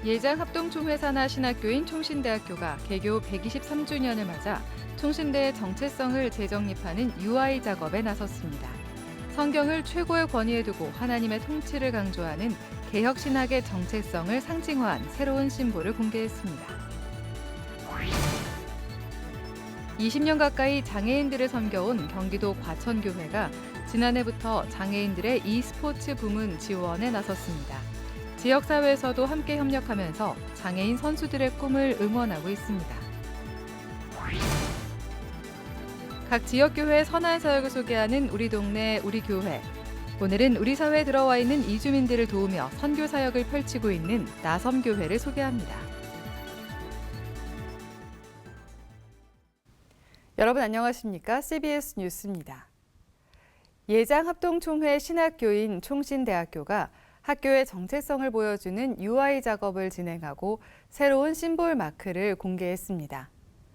예장 합동총회 산하 신학교인 총신대학교가 개교 123주년을 맞아 총신대의 정체성을 재정립하는 UI 작업에 나섰습니다. 성경을 최고의 권위에 두고 하나님의 통치를 강조하는 개혁신학의 정체성을 상징화한 새로운 심볼을 공개했습니다. 20년 가까이 장애인들을 섬겨온 경기도 과천교회가 지난해부터 장애인들의 e스포츠 부문 지원에 나섰습니다. 지역사회에서도 함께 협력하면서 장애인 선수들의 꿈을 응원하고 있습니다. 각 지역교회의 선한 사역을 소개하는 우리 동네 우리 교회. 오늘은 우리 사회에 들어와 있는 이주민들을 도우며 선교 사역을 펼치고 있는 나섬교회를 소개합니다. 여러분 안녕하십니까? CBS 뉴스입니다. 예장 합동총회 신학교인 총신대학교가 학교의 정체성을 보여주는 UI 작업을 진행하고 새로운 심볼 마크를 공개했습니다.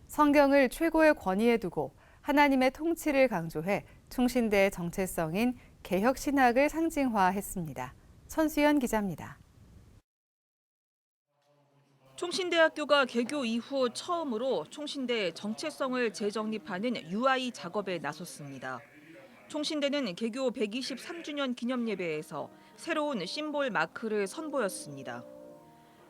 성경을 최고의 권위에 두고 하나님의 통치를 강조해 총신대의 정체성인 개혁신학을 상징화했습니다. 천수연 기자입니다. 총신대학교가 개교 이후 처음으로 총신대의 정체성을 재정립하는 UI 작업에 나섰습니다. 총신대는 개교 123주년 기념 예배에서 새로운 심볼 마크를 선보였습니다.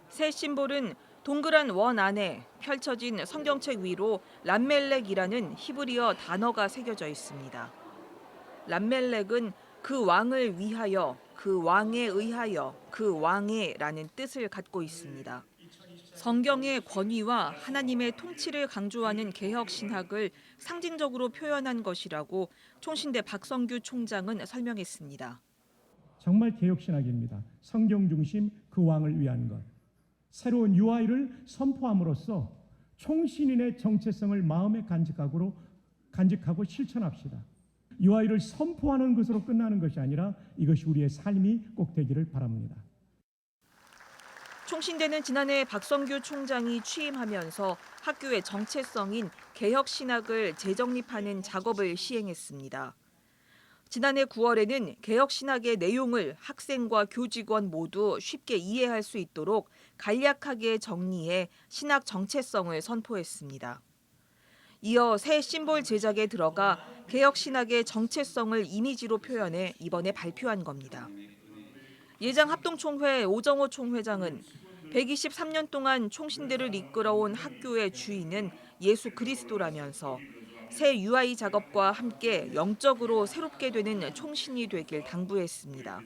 새 심볼은 동그란 원 안에 펼쳐진 성경책 위로 람멜렉이라는 히브리어 단어가 새겨져 있습니다. 람멜렉은 그 왕을 위하여, 그 왕에 의하여, 그 왕에라는 뜻을 갖고 있습니다. 성경의 권위와 하나님의 통치를 강조하는 개혁 신학을 상징적으로 표현한 것이라고 총신대 박성규 총장은 설명했습니다. 정말 개혁 신학입니다. 성경 중심 그 왕을 위한 것. 새로운 UI를 선포함으로써 총신인의 정체성을 마음에 간직하고 실천합시다. UI를 선포하는 것으로 끝나는 것이 아니라 이것이 우리의 삶이 꼭 되기를 바랍니다. 총신대는 지난해 박성규 총장이 취임하면서 학교의 정체성인 개혁 신학을 재정립하는 작업을 시행했습니다. 지난해 9월에는 개혁 신학의 내용을 학생과 교직원 모두 쉽게 이해할 수 있도록 간략하게 정리해 신학 정체성을 선포했습니다. 이어 새 심볼 제작에 들어가 개혁 신학의 정체성을 이미지로 표현해 이번에 발표한 겁니다. 예장 합동총회 오정호 총회장은 123년 동안 총신대를 이끌어온 학교의 주인은 예수 그리스도라면서 새 UI 작업과 함께 영적으로 새롭게 되는 총신이 되길 당부했습니다.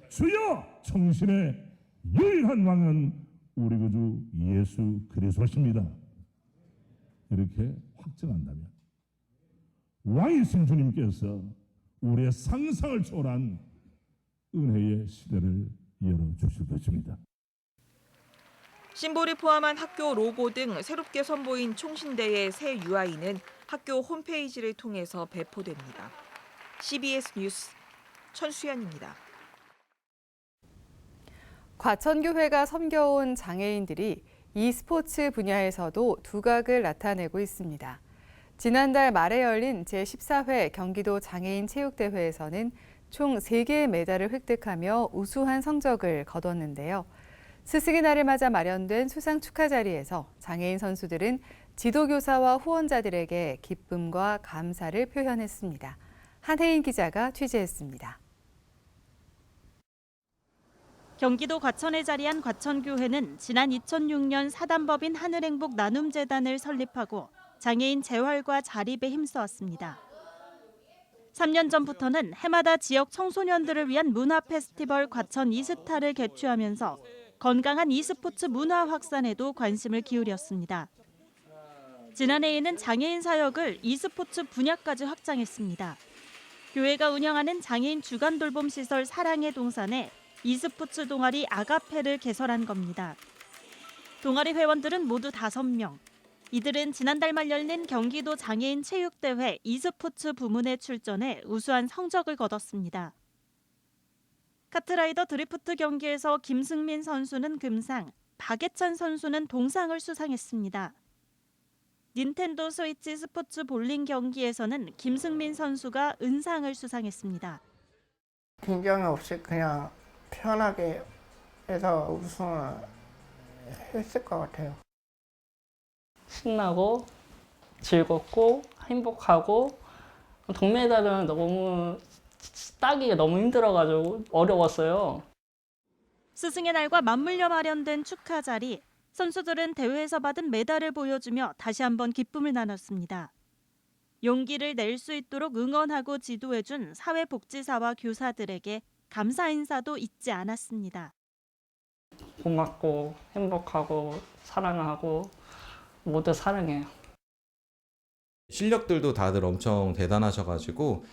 주여, 총신의 유일한 왕은 우리 구주 예수 그리스도십니다. 이렇게 확정한다면 왕이신 주님께서 우리의 상상을 초월한 은혜의 시대를 열어주실 것입니다. 심볼이 포함한 학교 로고 등 새롭게 선보인 총신대의 새 UI는 학교 홈페이지를 통해서 배포됩니다. CBS 뉴스 천수연입니다. 과천교회가 섬겨온 장애인들이 e스포츠 분야에서도 두각을 나타내고 있습니다. 지난달 말에 열린 제14회 경기도 장애인 체육대회에서는 총 3개의 메달을 획득하며 우수한 성적을 거뒀는데요. 스승의 날을 맞아 마련된 수상 축하 자리에서 장애인 선수들은 지도교사와 후원자들에게 기쁨과 감사를 표현했습니다. 한혜인 기자가 취재했습니다. 경기도 과천에 자리한 과천교회는 지난 2006년 사단법인 하늘행복 나눔재단을 설립하고 장애인 재활과 자립에 힘써왔습니다. 3년 전부터는 해마다 지역 청소년들을 위한 문화 페스티벌 과천 이스타를 개최하면서 건강한 e스포츠 문화 확산에도 관심을 기울였습니다. 지난해에는 장애인 사역을 e스포츠 분야까지 확장했습니다. 교회가 운영하는 장애인 주간 돌봄 시설 사랑의 동산에 e스포츠 동아리 아가페를 개설한 겁니다. 동아리 회원들은 모두 5명. 이들은 지난달 말 열린 경기도 장애인 체육대회 e스포츠 부문에 출전해 우수한 성적을 거뒀습니다. 카트라이더 드리프트 경기에서 김승민 선수는 금상, 박예찬 선수는 동상을 수상했습니다. 닌텐도 스위치 스포츠 볼링 경기에서는 김승민 선수가 은상을 수상했습니다. 긴장 없이 그냥 편하게 해서 우승을 했을 것 같아요. 신나고 즐겁고 행복하고 동메달은 너무 따기가 너무 힘들어가지고 어려웠어요. 스승의 날과 맞물려 마련된 축하 자리. 선수들은 대회에서 받은 메달을 보여주며 다시 한번 기쁨을 나눴습니다. 용기를 낼 수 있도록 응원하고 지도해준 사회복지사와 교사들에게 감사 인사도 잊지 않았습니다. 고맙고 행복하고 사랑하고 모두 사랑해요. 실력들도 다들 엄청 대단하셔가지고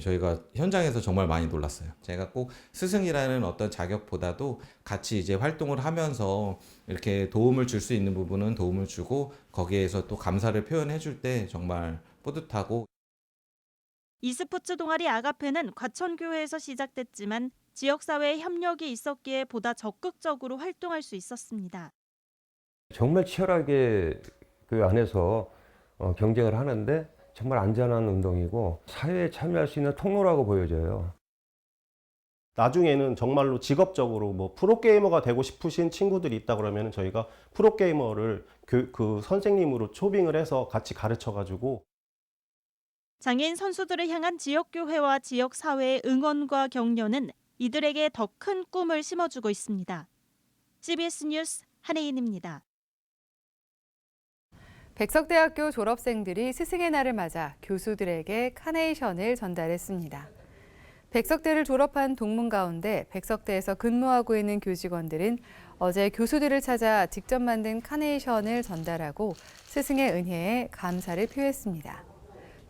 저희가 현장에서 정말 많이 놀랐어요. 제가 꼭 스승이라는 어떤 자격보다도 같이 이제 활동을 하면서 이렇게 도움을 줄 수 있는 부분은 도움을 주고 거기에서 또 감사를 표현해 줄 때 정말 뿌듯하고. e스포츠 동아리 아가페는 과천교회에서 시작됐지만 지역사회에 협력이 있었기에 보다 적극적으로 활동할 수 있었습니다. 정말 치열하게 그 안에서 경쟁을 하는데 정말 안전한 운동이고 사회에 참여할 수 있는 통로라고 보여져요. 나중에는 정말로 직업적으로 뭐 프로게이머가 되고 싶으신 친구들이 있다 그러면 저희가 프로게이머를 그 선생님으로 초빙을 해서 같이 가르쳐가지고. 장애인 선수들을 향한 지역교회와 지역사회의 응원과 격려는 이들에게 더 큰 꿈을 심어주고 있습니다. CBS 뉴스 한혜인입니다. 백석대학교 졸업생들이 스승의 날을 맞아 교수들에게 카네이션을 전달했습니다. 백석대를 졸업한 동문 가운데 백석대에서 근무하고 있는 교직원들은 어제 교수들을 찾아 직접 만든 카네이션을 전달하고 스승의 은혜에 감사를 표했습니다.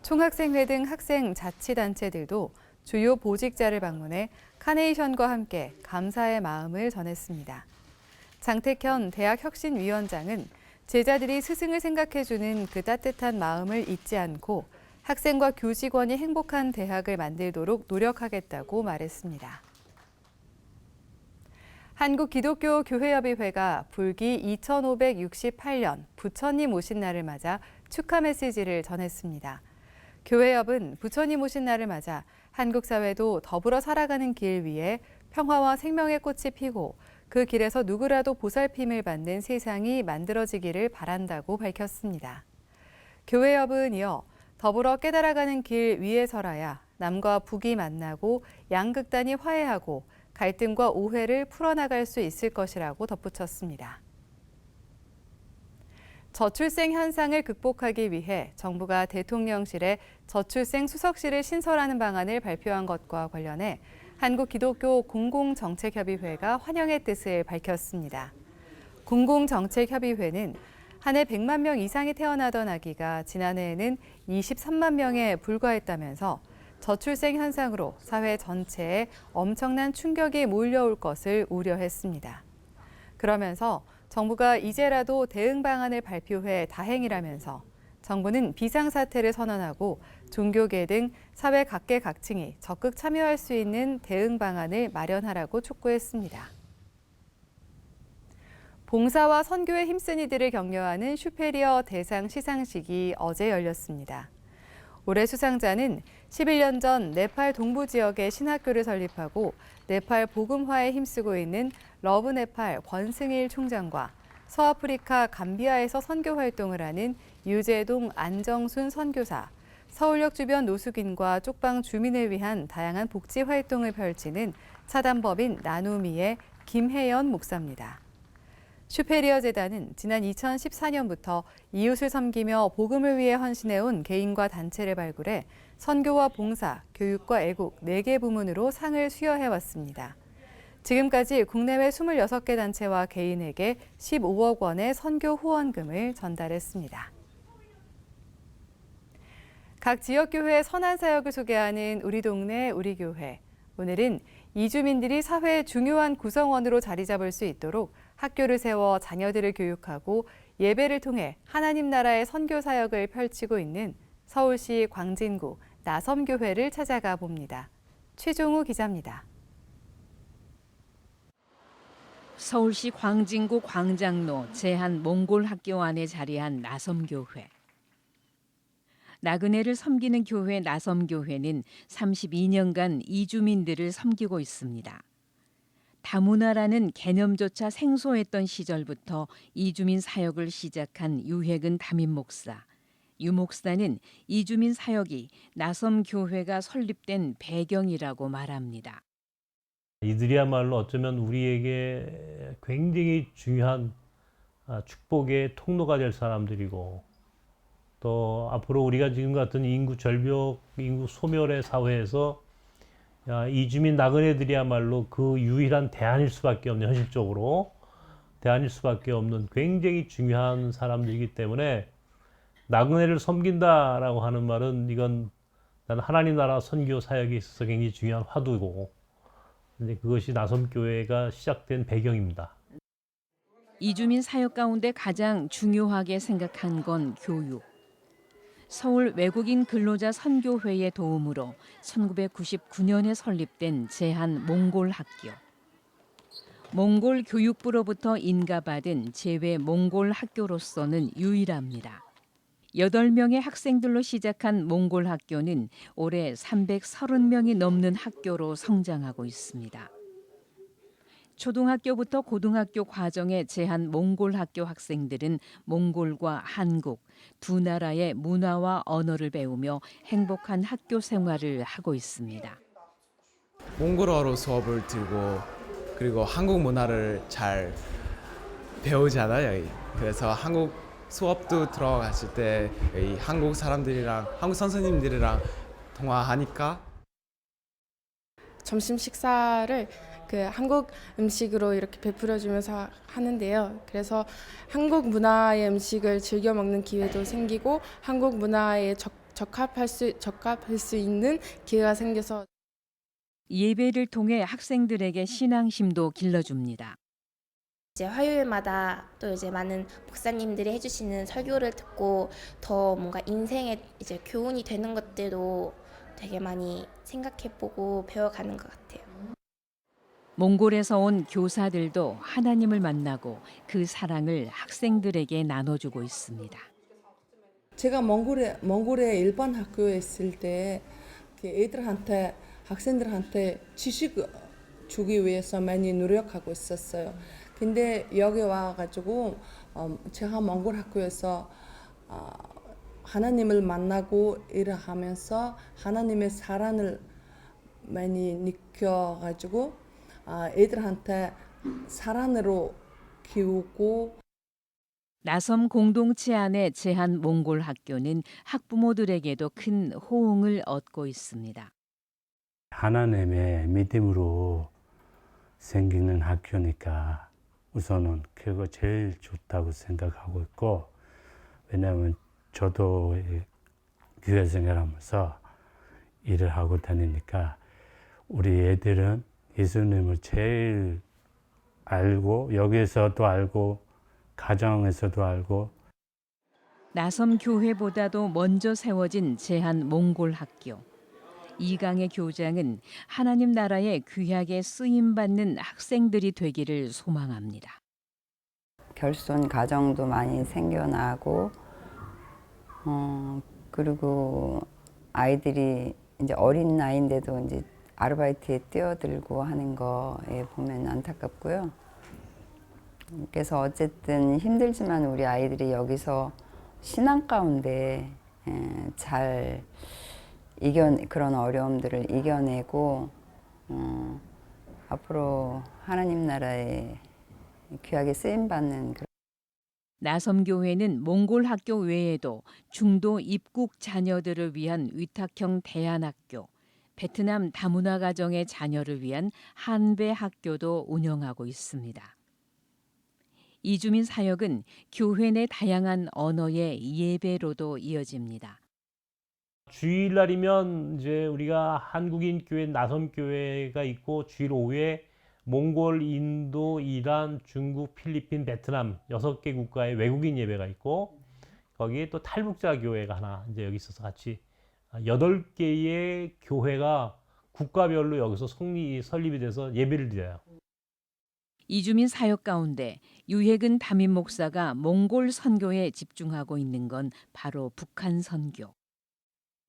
총학생회 등 학생 자치단체들도 주요 보직자를 방문해 카네이션과 함께 감사의 마음을 전했습니다. 장택현 대학혁신위원장은 제자들이 스승을 생각해주는 그 따뜻한 마음을 잊지 않고 학생과 교직원이 행복한 대학을 만들도록 노력하겠다고 말했습니다. 한국기독교교회협의회가 불기 2568년 부처님 오신 날을 맞아 축하 메시지를 전했습니다. 교회협은 부처님 오신 날을 맞아 한국 사회도 더불어 살아가는 길 위에 평화와 생명의 꽃이 피고 그 길에서 누구라도 보살핌을 받는 세상이 만들어지기를 바란다고 밝혔습니다. 교회협은 이어 더불어 깨달아가는 길 위에 서라야 남과 북이 만나고 양극단이 화해하고 갈등과 오해를 풀어나갈 수 있을 것이라고 덧붙였습니다. 저출생 현상을 극복하기 위해 정부가 대통령실에 저출생 수석실을 신설하는 방안을 발표한 것과 관련해 한국기독교 공공정책협의회가 환영의 뜻을 밝혔습니다. 공공정책협의회는 한 해 100만 명 이상이 태어나던 아기가 지난해에는 23만 명에 불과했다면서 저출생 현상으로 사회 전체에 엄청난 충격이 몰려올 것을 우려했습니다. 그러면서 정부가 이제라도 대응 방안을 발표해 다행이라면서 정부는 비상사태를 선언하고 종교계 등 사회 각계각층이 적극 참여할 수 있는 대응 방안을 마련하라고 촉구했습니다. 봉사와 선교에 힘쓴 이들을 격려하는 슈페리어 대상 시상식이 어제 열렸습니다. 올해 수상자는 11년 전 네팔 동부 지역의 신학교를 설립하고 네팔 복음화에 힘쓰고 있는 러브 네팔 권승일 총장과 서아프리카 감비아에서 선교 활동을 하는 유재동 안정순 선교사, 서울역 주변 노숙인과 쪽방 주민을 위한 다양한 복지 활동을 펼치는 사단법인 나누미의 김혜연 목사입니다. 슈페리어 재단은 지난 2014년부터 이웃을 섬기며 복음을 위해 헌신해온 개인과 단체를 발굴해 선교와 봉사, 교육과 애국 4개 부문으로 상을 수여해왔습니다. 지금까지 국내외 26개 단체와 개인에게 15억 원의 선교 후원금을 전달했습니다. 각 지역교회의 선한 사역을 소개하는 우리 동네 우리 교회. 오늘은 이주민들이 사회의 중요한 구성원으로 자리 잡을 수 있도록 학교를 세워 자녀들을 교육하고 예배를 통해 하나님 나라의 선교 사역을 펼치고 있는 서울시 광진구 나섬교회를 찾아가 봅니다. 최종우 기자입니다. 서울시 광진구 광장로 제한 몽골 학교 안에 자리한 나섬교회. 나그네를 섬기는 교회 나섬교회는 32년간 이주민들을 섬기고 있습니다. 다문화라는 개념조차 생소했던 시절부터 이주민 사역을 시작한 유해근 담임 목사. 유 목사는 이주민 사역이 나섬 교회가 설립된 배경이라고 말합니다. 이들이야말로 어쩌면 우리에게 굉장히 중요한 축복의 통로가 될 사람들이고, 또 앞으로 우리가 지금 같은 인구 절벽, 인구 소멸의 사회에서 이주민 나그네들이야말로 그 유일한 대안일 수밖에 없는, 현실적으로 대안일 수밖에 없는 굉장히 중요한 사람들이기 때문에 나그네를 섬긴다라고 하는 말은 이건 나는 하나님 나라 선교 사역에 있어서 굉장히 중요한 화두고, 이제 그것이 나섬교회가 시작된 배경입니다. 이주민 사역 가운데 가장 중요하게 생각한 건 교육. 서울 외국인 근로자 선교회의 도움으로 1999년에 설립된 제한 몽골 학교. 몽골 교육부로부터 인가받은 제외 몽골 학교로서는 유일합니다. 8명의 학생들로 시작한 몽골 학교는 올해 330명이 넘는 학교로 성장하고 있습니다. 초등학교부터 고등학교 과정에 제한 몽골 학교 학생들은 몽골과 한국 두 나라의 문화와 언어를 배우며 행복한 학교 생활을 하고 있습니다. 몽골어로 수업을 들고 그리고 한국 문화를 잘 배우잖아요. 그래서 한국 수업도 들어갔을 때 한국 사람들이랑 한국 선생님들이랑 통화하니까 점심 식사를 한국 음식으로 이렇게 베풀어주면서 하는데요. 그래서 한국 문화의 음식을 즐겨 먹는 기회도 생기고 한국 문화에 적합할 수 있는 기회가 생겨서 예배를 통해 학생들에게 신앙심도 길러줍니다. 이제 화요일마다 또 이제 많은 목사님들이 해주시는 설교를 듣고 더 뭔가 인생에 이제 교훈이 되는 것들도 되게 많이 생각해보고 배워가는 것 같아요. 몽골에서 온 교사들도 하나님을 만나고 그 사랑을 학생들에게 나눠주고 있습니다. 제가 몽골의 일반 학교에 있을 때 애들한테 학생들한테 지식 주기 위해서 많이 노력하고 있었어요. 근데 여기 와가지고 제가 몽골 학교에서 하나님을 만나고 일을 하면서 하나님의 사랑을 많이 느껴가지고 애들한테 사랑으로 키우고. 나섬 공동체 안의 제한 몽골 학교는 학부모들에게도 큰 호응을 얻고 있습니다. 하나님의 믿음으로 생기는 학교니까 우선은 그거 제일 좋다고 생각하고 있고, 왜냐하면 저도 교회 생활하면서 일을 하고 다니니까 우리 애들은 예수님을 제일 알고 여기에서도 알고 가정에서도 알고. 나섬 교회보다도 먼저 세워진 제한 몽골 학교. 이강의 교장은 하나님 나라에 귀하게 쓰임받는 학생들이 되기를 소망합니다. 결손 가정도 많이 생겨나고 그리고 아이들이 이제 어린 나이인데도 이제 아르바이트에 뛰어들고 하는 거에 보면 안타깝고요. 그래서 어쨌든 힘들지만 우리 아이들이 여기서 신앙 가운데 잘 그런 어려움들을 이겨내고 앞으로 하나님 나라에 귀하게 쓰임받는 그런. 나섬교회는 몽골 학교 외에도 중도 입국 자녀들을 위한 위탁형 대안학교, 베트남 다문화 가정의 자녀를 위한 한배 학교도 운영하고 있습니다. 이주민 사역은 교회 내 다양한 언어의 예배로도 이어집니다. 주일날이면 이제 우리가 한국인 교회, 나섬 교회가 있고, 주일 오후에 몽골, 인도, 이란, 중국, 필리핀, 베트남 6개 국가의 외국인 예배가 있고, 거기에 또 탈북자 교회가 하나 이제 여기 있어서 같이 8개의 교회가 국가별로 여기서 설립이 돼서 예배를 드려요. 이주민 사역 가운데 유해근 담임 목사가 몽골 선교에 집중하고 있는 건 바로 북한 선교.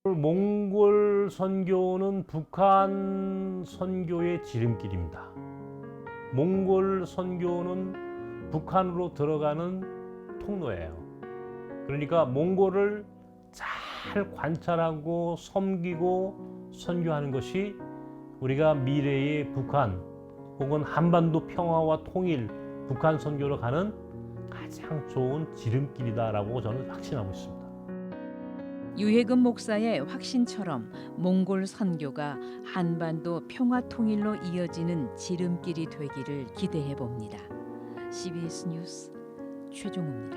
몽골 선교는 북한 선교의 지름길입니다. 몽골 선교는 북한으로 들어가는 통로예요. 그러니까 몽골을 잘 관찰하고 섬기고 선교하는 것이 우리가 미래의 북한 혹은 한반도 평화와 통일, 북한 선교로 가는 가장 좋은 지름길이다라고 저는 확신하고 있습니다. 유해금 목사의 확신처럼 몽골 선교가 한반도 평화 통일로 이어지는 지름길이 되기를 기대해 봅니다. CBS 뉴스 최종우입니다.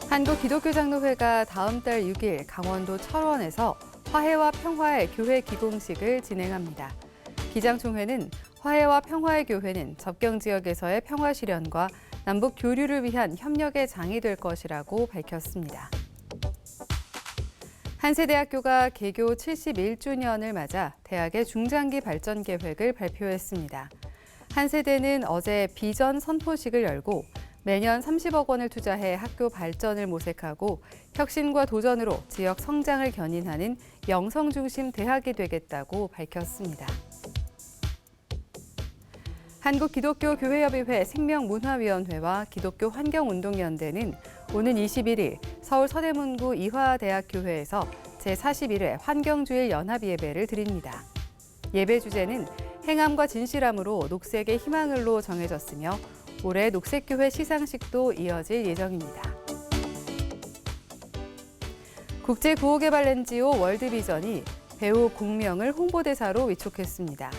한국기독교장로회가 다음 달 6일 강원도 철원에서 화해와 평화의 교회 기공식을 진행합니다. 기장총회는 화해와 평화의 교회는 접경 지역에서의 평화 실현과 남북 교류를 위한 협력의 장이 될 것이라고 밝혔습니다. 한세대학교가 개교 71주년을 맞아 대학의 중장기 발전 계획을 발표했습니다. 한세대는 어제 비전 선포식을 열고 매년 30억 원을 투자해 학교 발전을 모색하고 혁신과 도전으로 지역 성장을 견인하는 영성 중심 대학이 되겠다고 밝혔습니다. 한국기독교교회협의회 생명문화위원회와 기독교환경운동연대는 오는 21일 서울 서대문구 이화대학교회에서 제41회 환경주일 연합예배를 드립니다. 예배 주제는 행함과 진실함으로 녹색의 희망을로 정해졌으며 올해 녹색교회 시상식도 이어질 예정입니다. 국제구호개발 NGO 월드비전이 배우 공명을 홍보대사로 위촉했습니다.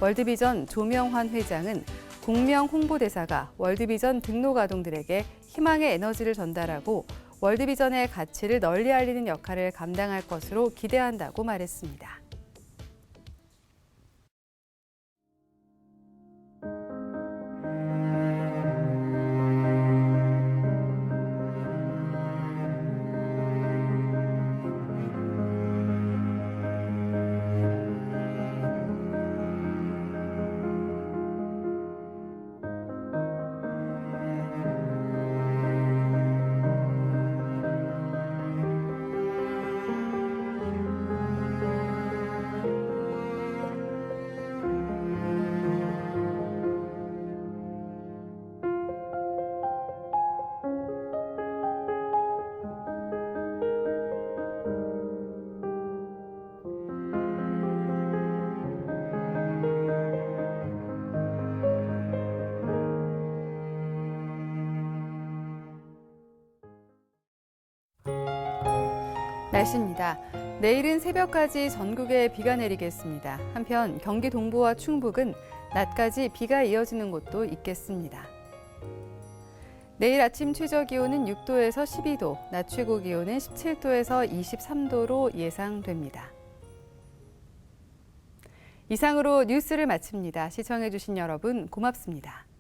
월드비전 조명환 회장은 공명 홍보대사가 월드비전 등록 아동들에게 희망의 에너지를 전달하고 월드비전의 가치를 널리 알리는 역할을 감당할 것으로 기대한다고 말했습니다. 날씨입니다. 내일은 새벽까지 전국에 비가 내리겠습니다. 한편 경기 동부와 충북은 낮까지 비가 이어지는 곳도 있겠습니다. 내일 아침 최저 기온은 6도에서 12도, 낮 최고 기온은 17도에서 23도로 예상됩니다. 이상으로 뉴스를 마칩니다. 시청해주신 여러분 고맙습니다.